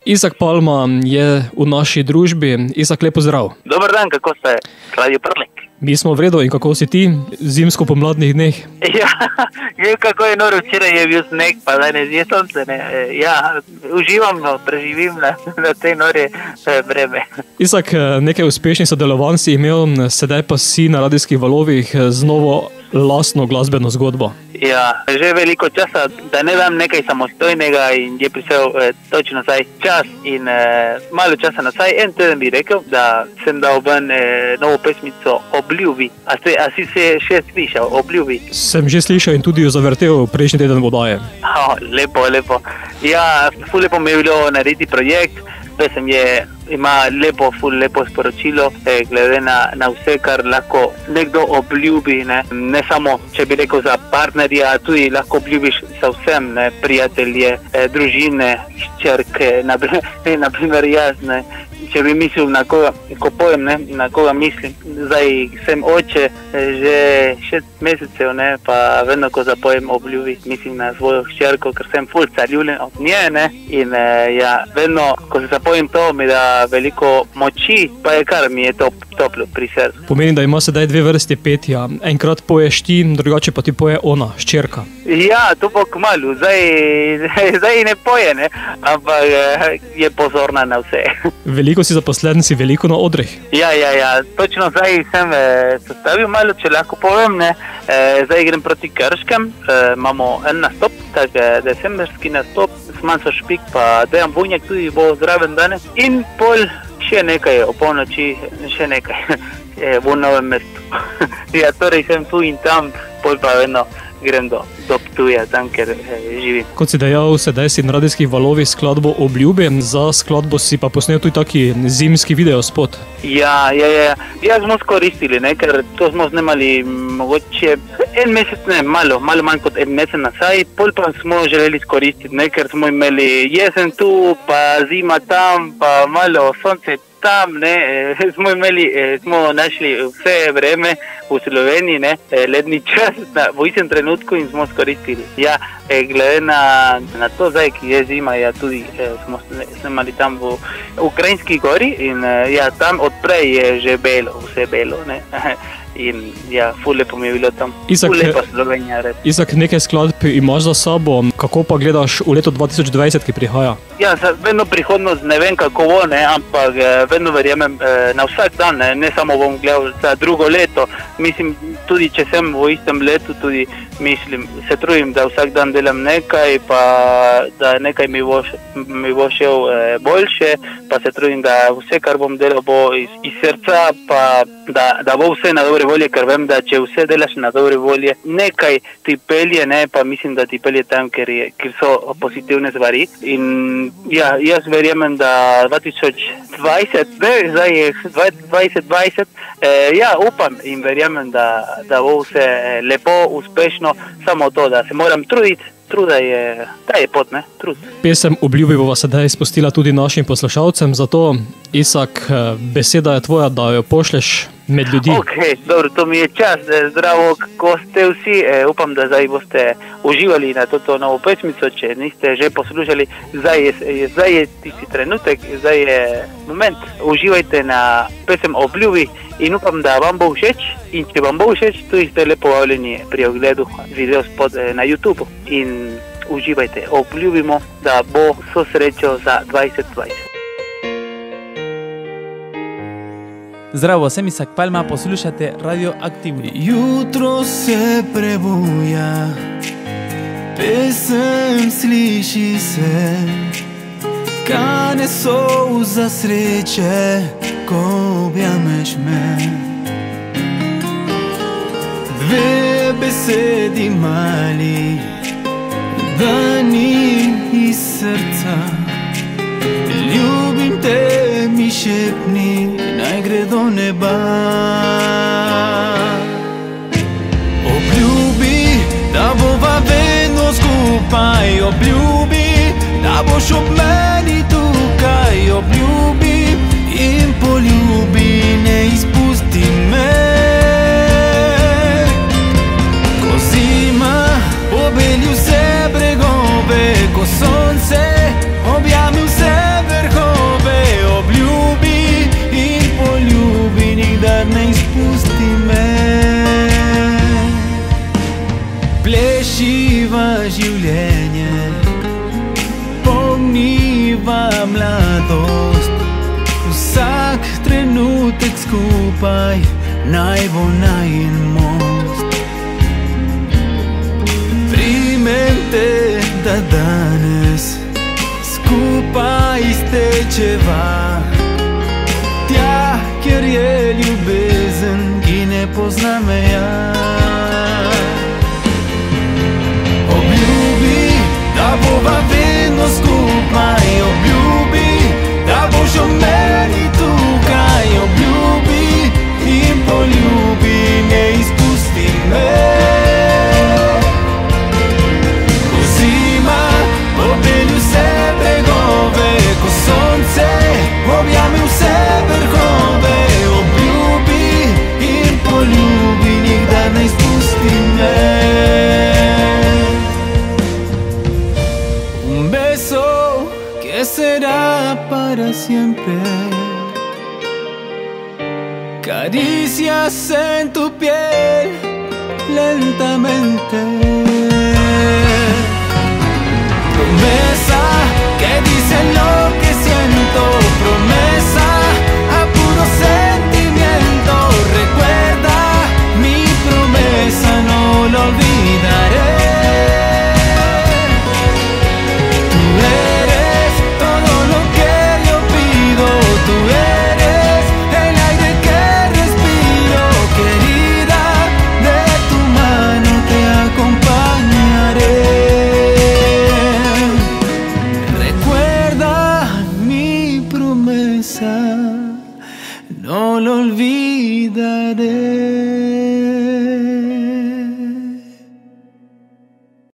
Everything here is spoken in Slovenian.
Izak Palma je v naši družbi. Izak, lepo zdrav. Dobar dan, kako ste, Radio Prlek? Mi smo v redu in kako si ti zimsko-pomladnih dneh? Ja, kako je noro, včeraj je bil sneg, pa danes je sonce, ne. Ja, uživam, preživim na te nore vreme. Izak, nekaj uspešnih sodelovanj si imel, sedaj pa si na radijskih valovih z novo lastno glasbeno zgodbo. Ja, že veliko časa, da ne dam nekaj samostojnega in je prišel točno saj čas in malo časa nazaj. En teden bi rekel, da sem dal ven novo pesmico Obljubi. A si se še slišal, Obljubi? Sem že slišal in tudi jo zavrtel prejšnji teden vodaje. Lepo. Ja, ful lepo mi je bilo narediti projekt. Pesem ima lepo sporočilo, glede na vse, kar lahko nekdo obljubi, ne samo, če bi rekel za partnerja, tudi lahko obljubiš za vsem, prijatelje, družine, hčerke, naprimer jaz, če bi mislil na koga, ko pojem, na koga mislim. Zdaj sem oče že 6 mesecev, pa vedno, ko zapojem obljubi, mislim na svojo hčerko, ker sem ful zaljubljen od nje, in vedno, ko se zapojem to, mi da veliko moči, pa je kar mi je toplo pri srcu. Pomeni, da ima sedaj dve vrsti petja. Enkrat poješ ti, drugače pa ti poje ona, hčerka. Ja, to bo kmalu. Zdaj ne poje, ampak je pozorna na vse. Veliko si zaposlen, si veliko na odrih. Ja, točno zdaj sem sestavil malo, če lahko povem, zdaj grem proti Krškem, imamo en nastop, tak decemberski nastop, Manso Špik, pa Dejan Vujnjak tudi bo zraven danes in pol še nekaj, o polnoči še nekaj v Novem mestu. Ja, torej sem tu in tam, pol pa vedno grem do Ptuja, tam, kjer živim. Kot si dejal, sedaj si na radijskih valovih skladbo Obljubi, za skladbo si pa posnel tudi taki zimski videospot. Ja, smo skoristili, ker to smo snemali mogoče en mesec, malo manj kot en mesec nazaj, pol pa smo želeli skoristiti, ker smo imeli jesen tu, pa zima tam, pa malo sonce tam, smo našli vse vreme v Sloveniji, ledni čas v istem trenutku in smo skoristili. Ja, glede na to zdaj, ki je zima, tudi smo snemali tam v Ukrajinski gori in tam odprej je že belo, vse belo, in ful lepo mi je bilo tam. Ful lepa Slovenija, res. Izak, nekaj skladb imaš za sabo, kako pa gledaš v leto 2020, ki prihaja? Ja, vedno prihodnost ne vem kako bo, ampak vedno verjamem na vsak dan, ne samo bom gledal za drugo leto. Mislim, tudi če sem v istem letu, tudi mislim, se trudim, da vsak dan delam nekaj, pa da nekaj mi bo šel boljše, pa se trudim, da vse, kar bom delal, bo iz srca, pa da bo vse na dobre volje, ker vem, da če vse delaš na dobre volje, nekaj ti pelje, pa mislim, da ti pelje tam, ker so pozitivne stvari. In jaz verjamem, da 2020, zdaj je 2020, upam in verjamem, da bo vse lepo, uspešno, samo to, da se moram truditi. Truda je pot, trud. Pesem Obljubi bova sedaj spustila tudi našim poslušalcem, zato Izak, beseda je tvoja, da jo pošleš med ljudi. Dobro, to mi je čas. Zdravo, kako ste vsi. Upam, da zdaj boste uživali na to novo pesmico, če niste že poslušali. Zdaj je tisti trenutek, zdaj je moment. Uživajte na pesem Obljubi in upam, da vam bo všeč. In če vam bo všeč, tudi ste lepo povabljeni pri ogledu videospot na YouTube. In uživajte, obljubimo, da bo vso srečo za 2020. Zdravo, sem Izak Palma, poslušate Radio Aktivno. Jutro se prebuja, pesem sliši se, kane solza sreče, ko objameš me. Dve besedi mali, dani iz srca, ljubim te, mi šepni, naj gre do neba. Obljubi, da bova vedno skupaj, obljubi, da boš ob meni tukaj, obljubi in poljubi, ne izpusti me. Ko zima pobelji vse bregove, ko sonce objami vse vrste, skupaj naj bo najin most. Primem te, da danes skupaj iztečeva tja, kjer je ljubezen, ki ne pozna meja. Obljubi, da bova vedno skupaj, obljubi, da boš o meni tukaj, obljubi in poljubi, ne izpusti me. Ko zima popelju vse bregove, ko sonce objame vse vrhove, obljubi in poljubi, nikdar ne izpusti me. Un beso que será para siempre, caricias en tu piel lentamente, promesa que dice lo que siento, promesa a puro sentimiento. Recuerda mi promesa, no la olvidaré. Tú eres todo lo que yo pido, tú eres el aire que respiro, querida, de tu mano te acompañaré. Recuerda mi promesa, no lo olvidaré.